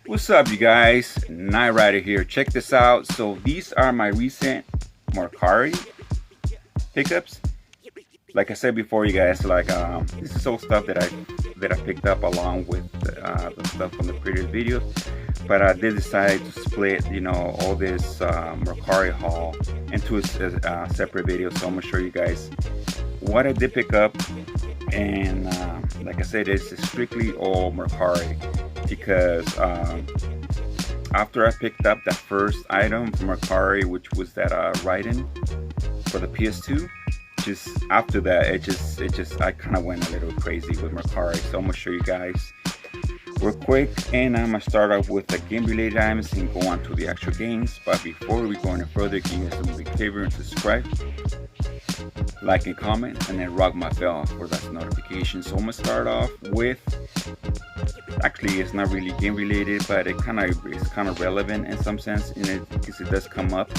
What's up, you guys? Nightrider here. Check this out. So these are my recent Mercari pickups. Like I said before, you guys, this is all stuff that I picked up along with the stuff from the previous videos. But I did decide to split, all this Mercari haul into a separate video. So I'm gonna show you guys what I did pick up, and like I said, it's strictly all Mercari because after I picked up that first item from Mercari, which was that Raiden for the PS2, just after that I kind of went a little crazy with Mercari. So I'm gonna show you guys real quick, and I'm gonna start off with the game related items and go on to the actual games. But before we go any further, can you guys do me a big favor and subscribe, like and comment, and then rock my bell for that notification. So I'm gonna start off with, actually it's not really game related, but it's kind of relevant in some sense, because it does come up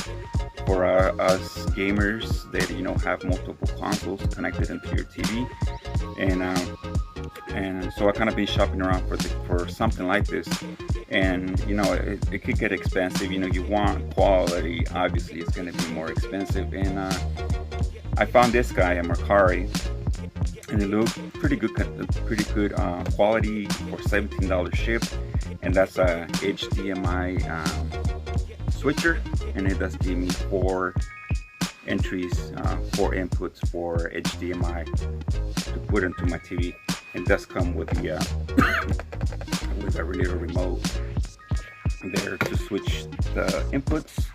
for us gamers that have multiple consoles connected into your TV, and so I kind of been shopping around for something like this, and it could get expensive. You want quality, obviously it's going to be more expensive, and I found this guy at Mercari, and it looked pretty good quality for $17 shipped, and that's a HDMI switcher, and it does give me 4 entries, 4 inputs for HDMI to put into my TV. It does come with the with a little remote there to switch the inputs,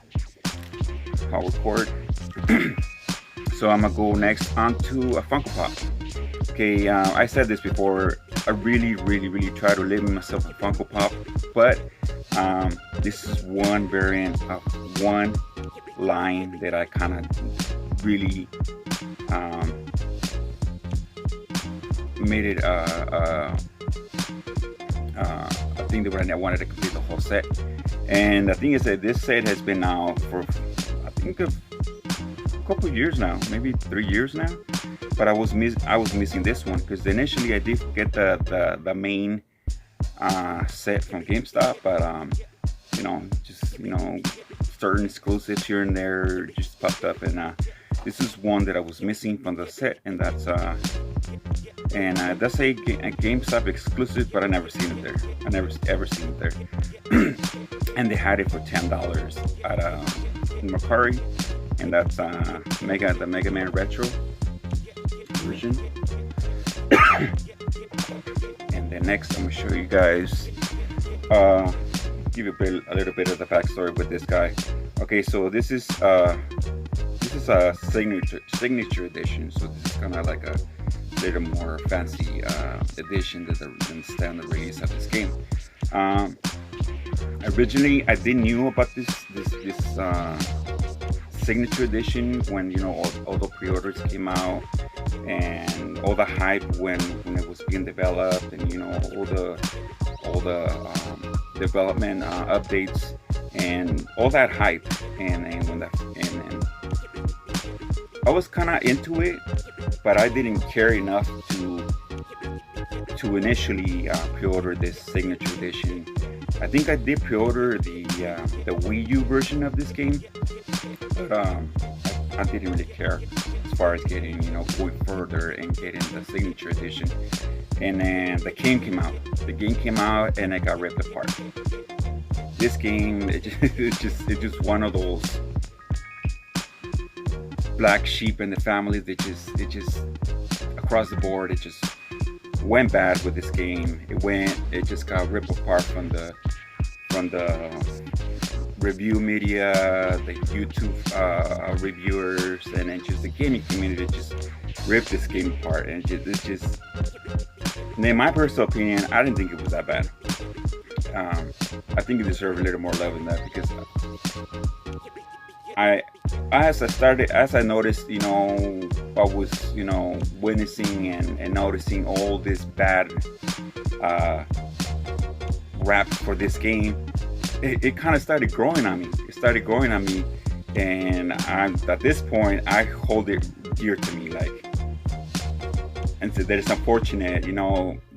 power cord. So I'm gonna go next onto a Funko Pop. Okay, I said this before, I really try to limit myself a Funko Pop, but this is one variant of one line that I kind of really made it a thing that I wanted to complete the whole set. And the thing is that this set has been out for, I think, a couple of years now, maybe 3 years now. But I was missing this one, because initially I did get the main set from GameStop, but certain exclusives here and there just popped up, and this is one that I was missing from the set, and that's a GameStop exclusive, but I never seen it there. I never ever seen it there. And they had it for $10 at Mercari, and that's the Mega Man Retro version. And then next I'm gonna show you guys, give you a little bit of the backstory with this guy. Okay, so this is a signature edition, so this is kind of like a little more fancy edition than the standard release of this game. Originally I didn't knew about this signature edition when all the pre-orders came out, and all the hype when it was being developed, and all the development updates and all that hype, and I was kind of into it, but I didn't care enough to initially pre-order this signature edition. I think I did pre-order the Wii U version of this game, but I didn't really care as far as getting going further and getting the signature edition. And then the game came out, and it got ripped apart. This game, it's just one of those black sheep in the family that just across the board, it just went bad with this game. It just got ripped apart from the review media, the YouTube reviewers, and then just the gaming community just ripped this game apart. And it's just, in my personal opinion, I didn't think it was that bad. I think it deserved a little more love than that, because as I noticed, I was, witnessing and noticing all this bad rap for this game. It kind of started growing on me. And at this point, I hold it dear to me, and so that it's unfortunate,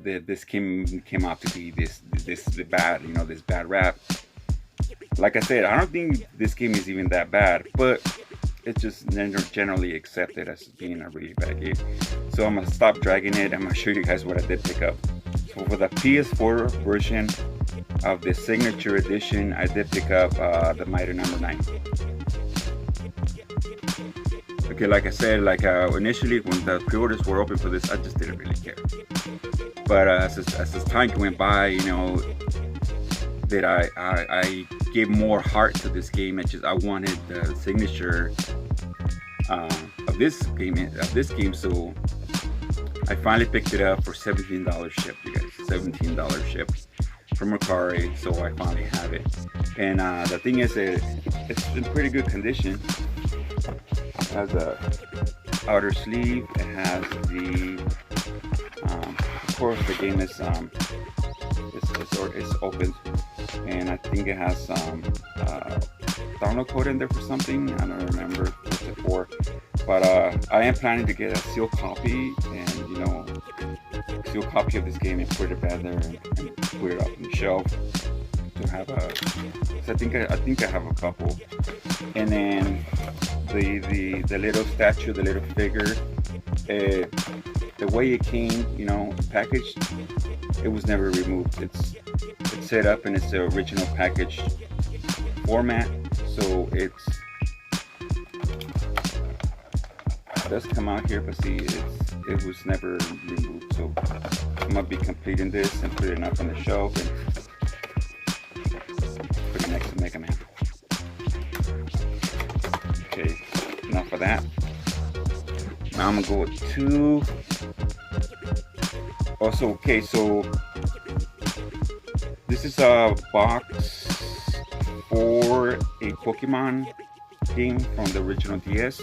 that this came out to be this this bad rap. Like I said, I don't think this game is even that bad, but it's just generally accepted as being a really bad game. So I'm gonna stop dragging it. I'm gonna show you guys what I did pick up. So for the PS4 version of the Signature Edition, I did pick up the Nightrider900. Okay, like I said, initially when the pre-orders were open for this, I just didn't really care. But as this time went by, you know, that I gave more heart to this game. I wanted the signature of this game. So I finally picked it up for $17 shipped, you guys. $17 shipped from Mercari. So I finally have it. And the thing is, it's in pretty good condition. It has a outer sleeve. It has the of course the game is open, and I think it has some download code in there for something. I don't remember what it's for, but I am planning to get a sealed copy, and you know, sealed copy of this game and put it back there and put it up on the shelf to have a. So I think I have a couple, and then the little statue, the little figure. The way it came, you know, packaged, it was never removed. It's set up in its original package format, so it does come out here, but see, it was never removed. So I'm gonna be completing this and putting it up on the shelf and put it next to Mega Man. Okay, enough of that. Now I'm gonna go with two. Also, okay, so this is a box for a Pokemon game from the original DS.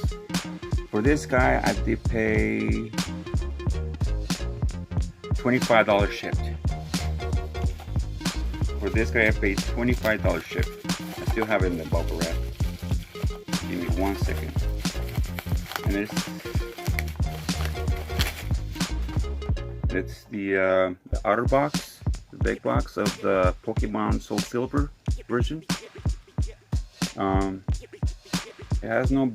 For this guy, I did pay $25 shipped. For this guy, I paid $25 shipped. I still have it in the bubble wrap. Give me 1 second. And it's the outer box, the big box of the Pokemon Soul Silver version. It has no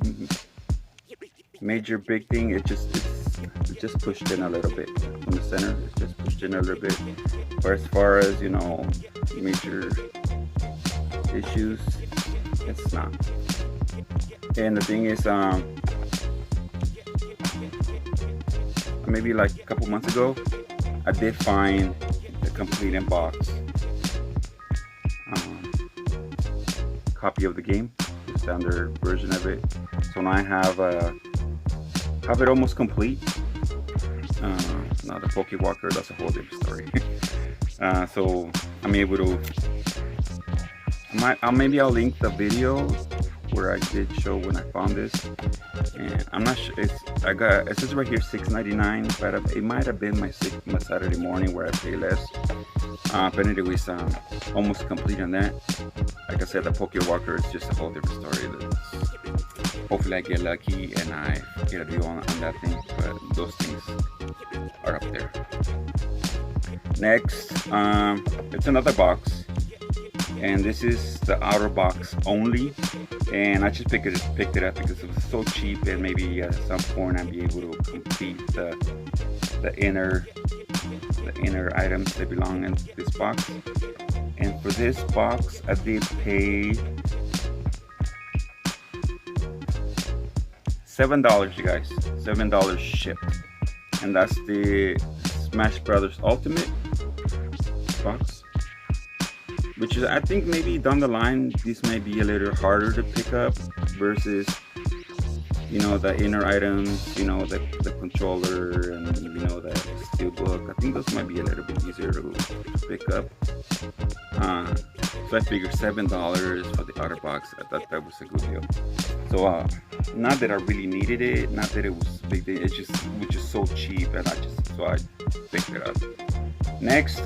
major big thing. It's just pushed in a little bit in the center. It's just pushed in a little bit. But as far as, you know, major issues, it's not. And the thing is, maybe like a couple months ago, I did find the complete in box copy of the game, the standard version of it. So now I have it almost complete. Now the Pokewalker, that's a whole different story. So I'm able to. Maybe I'll link the video where I did show when I found this, and I'm not sure. It says right here $6.99, but it might have been my Saturday morning where I pay less. But anyways, almost complete on that. Like I said, the Pokewalker is just a whole different story. Hopefully I get lucky and I get a deal on that thing, but those things are up there. Next, it's another box, and this is the outer box only. And I just picked it up because it was so cheap, and maybe at some point I'll be able to complete the inner items that belong in this box. And for this box, I did pay $7, you guys. $7 shipped, and that's the Smash Brothers Ultimate box. Which is, I think maybe down the line, this may be a little harder to pick up versus, you know, the inner items, you know, the controller and, you know, the steelbook. I think those might be a little bit easier to pick up. So I figured $7 for the outer box. I thought that was a good deal. So not that I really needed it, not that it was a big thing. It was just so cheap, and I picked it up. Next,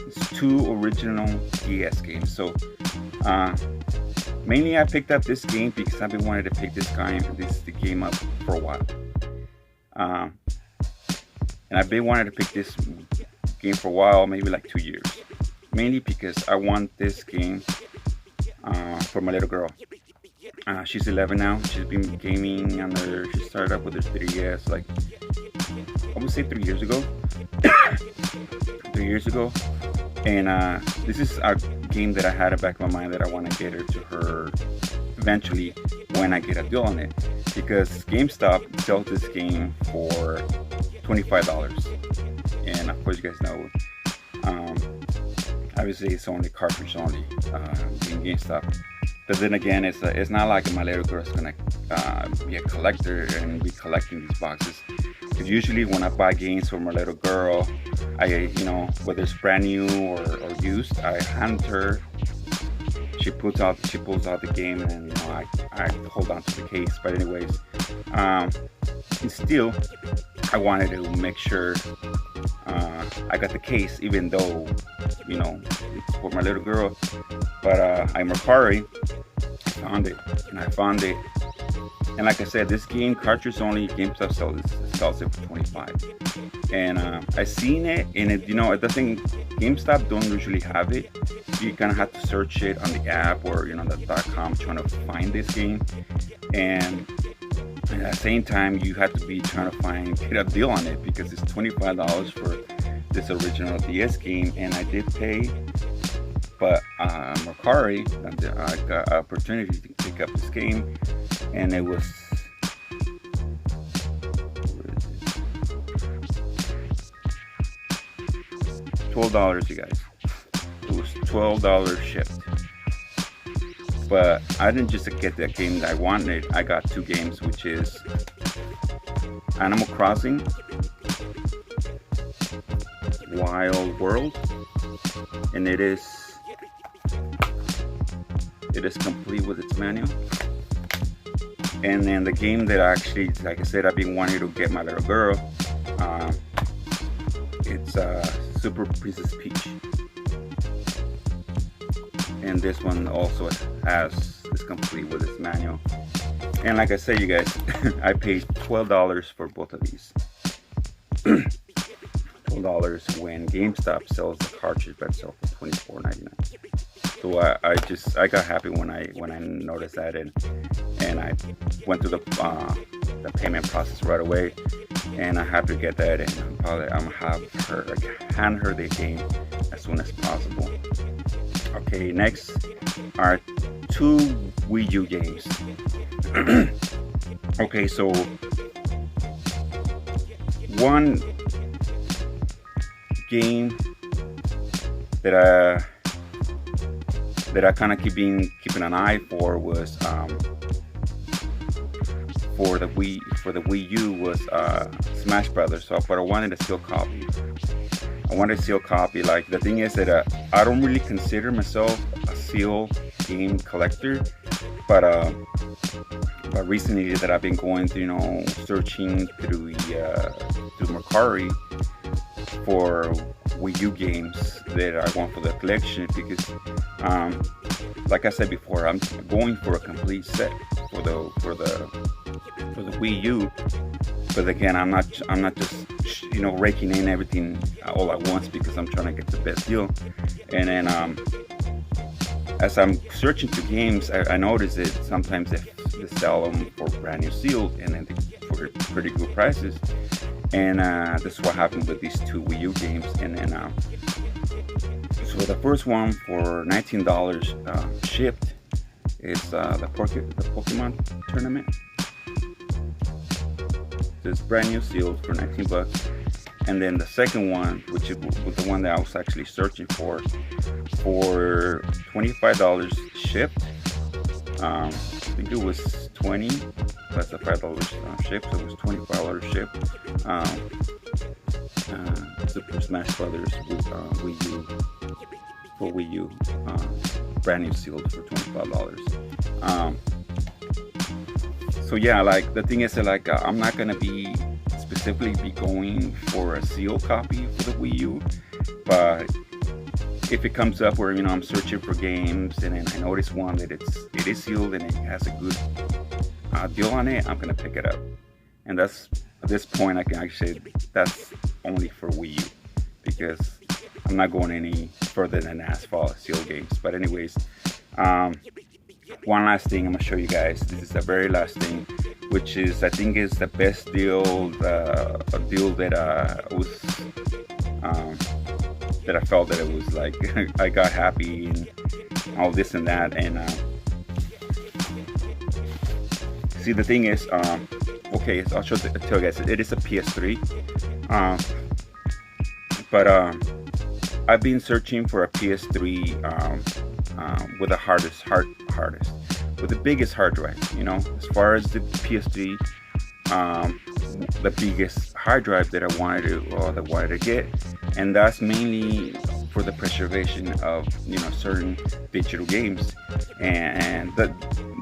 it's two original DS games. So mainly I picked up this game because I've been wanting to pick the game up for a while. And I've been wanting to pick this game for a while, maybe like 2 years. Mainly because I want this game for my little girl. She's 11 now. She's been gaming on her. She started up with her 3DS like I would say 3 years ago. 3 years ago, and this is a game that I had in the back of my mind that I want to get her to her eventually when I get a deal on it, because GameStop sells this game for $25, and of course you guys know, obviously it's only cartridge only in GameStop. But then again, it's not like my little girl's gonna be a collector and be collecting these boxes. Because usually when I buy games for my little girl, whether it's brand new or used, I hand her. She pulls out the game, and I hold on to the case. But anyways, and still, I wanted to make sure I got the case, even though it's for my little girl. But I Mercari found it, and like I said, this game cartridge only. GameStop sells it for $25, and I seen it, and it doesn't. GameStop don't usually have it. You kind of have to search it on the app or the .com trying to find this game, and at the same time you have to be trying to get a deal on it, because it's $25 for this original DS game, and I did pay. But Mercari, I got an opportunity to pick up this game, and it was $12, you guys. It was $12 shipped. But I didn't just get that game that I wanted. I got two games, which is Animal Crossing Wild World, and it is complete with its manual. And then the game that actually, like I said, I've been wanting to get my little girl, it's Super Princess Peach. And this one also is complete with its manual. And like I said, you guys, I paid $12 for both of these. $12 when GameStop sells the cartridge by itself for $24.99. So I got happy when I noticed that, and I went through the payment process right away, and I have to get that, and I'm gonna hand her the game as soon as possible. Okay, next are two Wii U games. Okay, so one game that I kind of keeping an eye for was for the Wii U was Smash Brothers. But I wanted a sealed copy. Like, the thing is that I don't really consider myself a sealed game collector, but recently that I've been going through, searching through Mercari for Wii U games that I want for the collection, because like I said before, I'm going for a complete set for the Wii U. But again, I'm not just raking in everything all at once, because I'm trying to get the best deal. And then as I'm searching for games, I noticed that sometimes they sell them for brand new sealed, and then for pretty good prices. And this is what happened with these two Wii U games. And then so the first one for $19 shipped is the Pokemon tournament. This brand new sealed for $19. And then the second one, which was the one that I was actually searching for $25 shipped. I think it was 20 plus the $5 shipped, so it was $25 shipped. Super Smash Brothers with Wii U, for Wii U, brand new sealed for $25. So yeah, like, the thing is that, like, I'm not gonna be specifically going for a sealed copy for the Wii U, but if it comes up where I'm searching for games, and then I notice one that it is sealed and it has a good deal on it, I'm gonna pick it up. And that's, at this point, I can actually say that's only for Wii U. because I'm not going any further than Asphalt Seal games. But anyways, one last thing I'm gonna show you guys. This is the very last thing, which is I think is the best deal, a deal that that I felt that it was like I got happy and all this and that. And see, the thing is, okay, so I'll tell you guys, it is a PS3, but I've been searching for a PS3 with the hardest, with the biggest hard drive. You know, as far as the PS3, the biggest hard drive that I wanted to get, and that's mainly for the preservation of, you know, certain digital games. And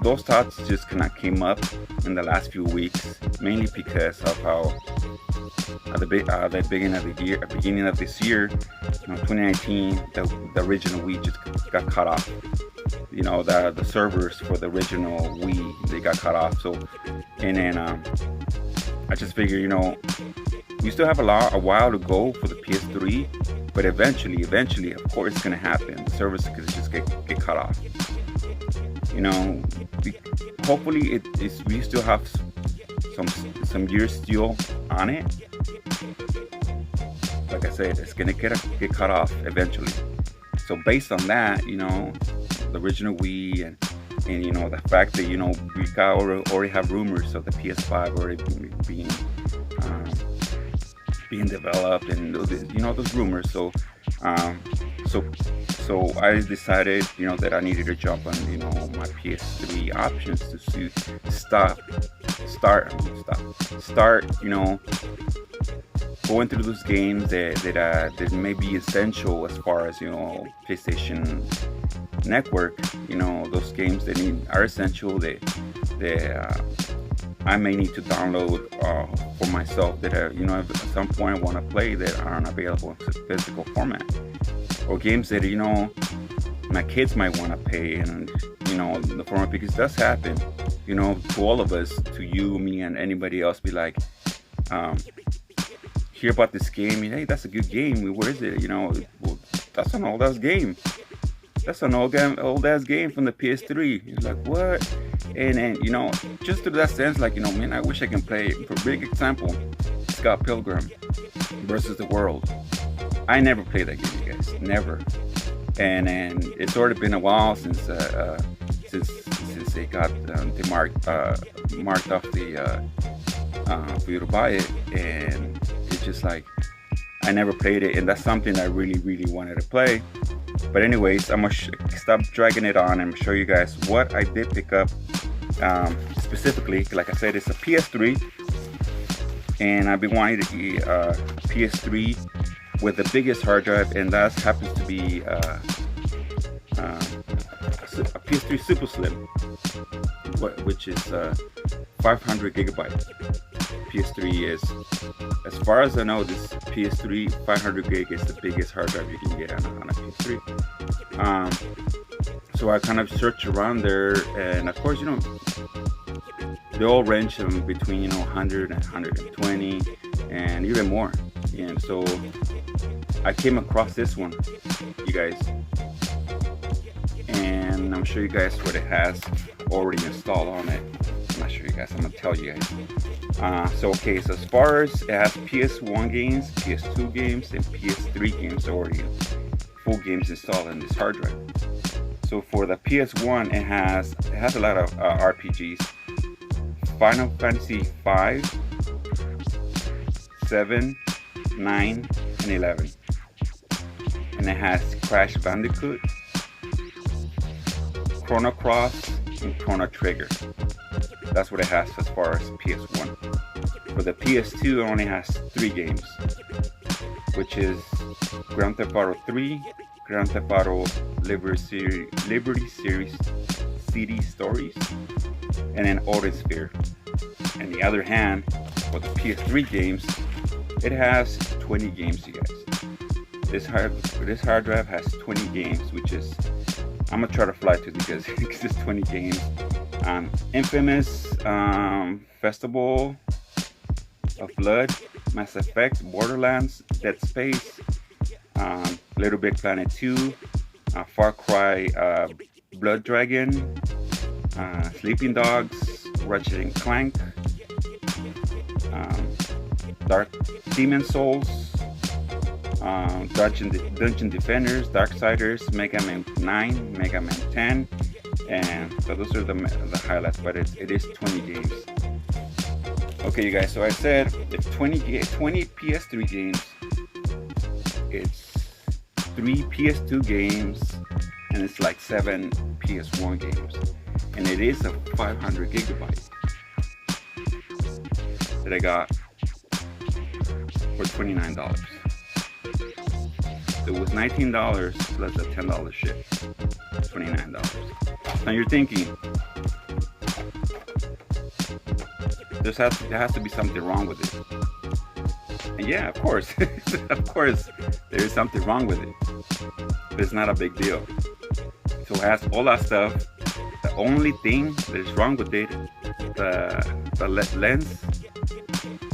those thoughts just kind of came up in the last few weeks, mainly because of how at the beginning of this year, 2019, the original Wii just got cut off. You know, the servers for the original Wii, they got cut off. So, and then I just figured, you know, we still have a while to go for the PS3, but eventually, of course, it's gonna happen. The servers could just get cut off. You know, hopefully we still have some years still on it. Like I said, it's gonna get cut off eventually. So based on that, you know, the original Wii and you know, the fact that, you know, we already have rumors of the PS5 already being developed, and you know, those rumors. So so I decided, you know, that I needed to jump on, you know, my PS3 options to start, you know, going through those games that may be essential as far as, you know, PlayStation Network. You know, those games that are essential that I may need to download for myself, that you know, at some point I want to play, that aren't available in physical format, or games that, you know, my kids might want to pay, and you know, the format, because it does happen, you know, to all of us, to you, me, and anybody else, be like, hear about this game, hey, that's a good game, where is it? You know, well, that's an old ass game. That's an old ass game from the PS3. You're like, what? And you know, just to that sense, like, you know, man, I wish I can play. For a big example, Scott Pilgrim versus the World. I never played that game, you guys, never. And it's already been a while since they got they marked off the for you to buy it, and it's just like, I never played it, and that's something I really wanted to play. But anyways, I'm gonna stop dragging it on and show you guys what I did pick up. Specifically, like I said, it's a PS3, and I've been wanting to get a PS3 with the biggest hard drive, and that happens to be a PS3 Super Slim, which is 500 gigabyte. PS3 is, as far as I know, this PS3 500 gig is the biggest hard drive you can get on a PS3. So I kind of searched around there, and of course, you know, they all range from between, you know, 100 and 120 and even more. And so I came across this one, you guys, and I'm sure you guys what it has already installed on it. I'm not sure you guys, I'm gonna tell you guys. So okay, so as far as it has PS1 games, PS2 games, and PS3 games already, full games installed in this hard drive. So for the PS1, it has a lot of RPGs: Final Fantasy 5, 7, 9, and 11. And it has Crash Bandicoot, Chrono Cross, and Chrono Trigger. That's what it has as far as PS1. For the PS2, it only has 3 games, which is Grand Theft Auto 3, Grand Theft Auto Liberty Series City Stories, and then Autosphere. On the other hand, for the PS3 games, it has 20 games, you guys. This hard drive has 20 games, which is, I'm gonna try to fly to, because it's 20 games. Infamous, Festival of Blood, Mass Effect, Borderlands, Dead Space, Little Big Planet 2, Far Cry, Blood Dragon, Sleeping Dogs, Ratchet and Clank, Dark Demon Souls, Dungeon Defenders, Darksiders, Mega Man 9, Mega Man 10, and so those are the highlights, but it is 20 games. Okay, you guys, so I said it's 20 PS3 games, it's 3 PS2 games, and it's like 7 PS1 games, and it is a 500 gigabyte that I got for $29. It was $19 plus a $10 ship, $29. Now you're thinking, there has to be something wrong with it. And yeah, of course, of course, there is something wrong with it. But it's not a big deal. So it has all that stuff. The only thing that is wrong with it, the lens,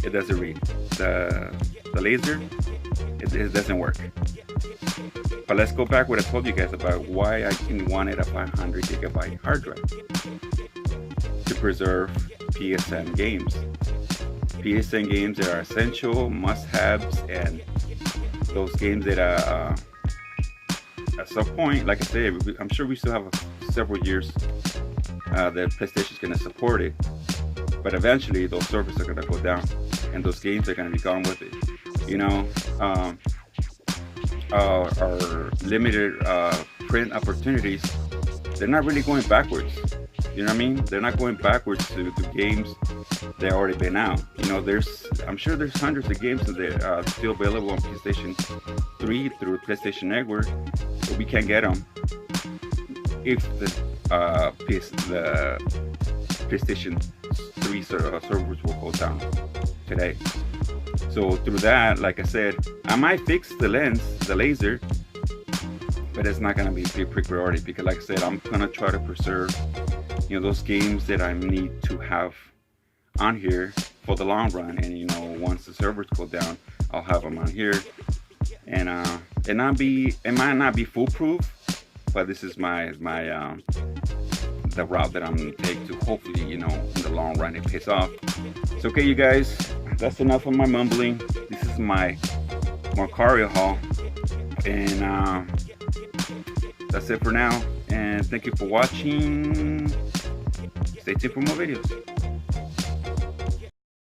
it doesn't read. The laser, it doesn't work. But let's go back what I told you guys about why I wanted a 500 gigabyte hard drive to preserve PSN games. PSN games that are essential, must-haves, and those games that at some point, like I said, I'm sure we still have several years that PlayStation's going to support it, but eventually those servers are going to go down and those games are going to be gone with it. You know, our limited print opportunities, they're not really going backwards. You know what I mean? They're not going backwards to games that already been out. You know, I'm sure there's hundreds of games that are still available on PlayStation 3 through PlayStation Network, but we can't get them if the PlayStation 3 servers will go down today. So through that, like I said, I might fix the lens, the laser, but it's not gonna be a big priority because, like I said, I'm gonna try to preserve, you know, those games that I need to have on here for the long run. And you know, once the servers go down, I'll have them on here, and it might not be foolproof, but this is my the route that I'm gonna take to hopefully, you know, in the long run it pays off. So okay, you guys, that's enough of my mumbling. This is my Mercari haul, and that's it for now. And thank you for watching. Stay tuned for more videos.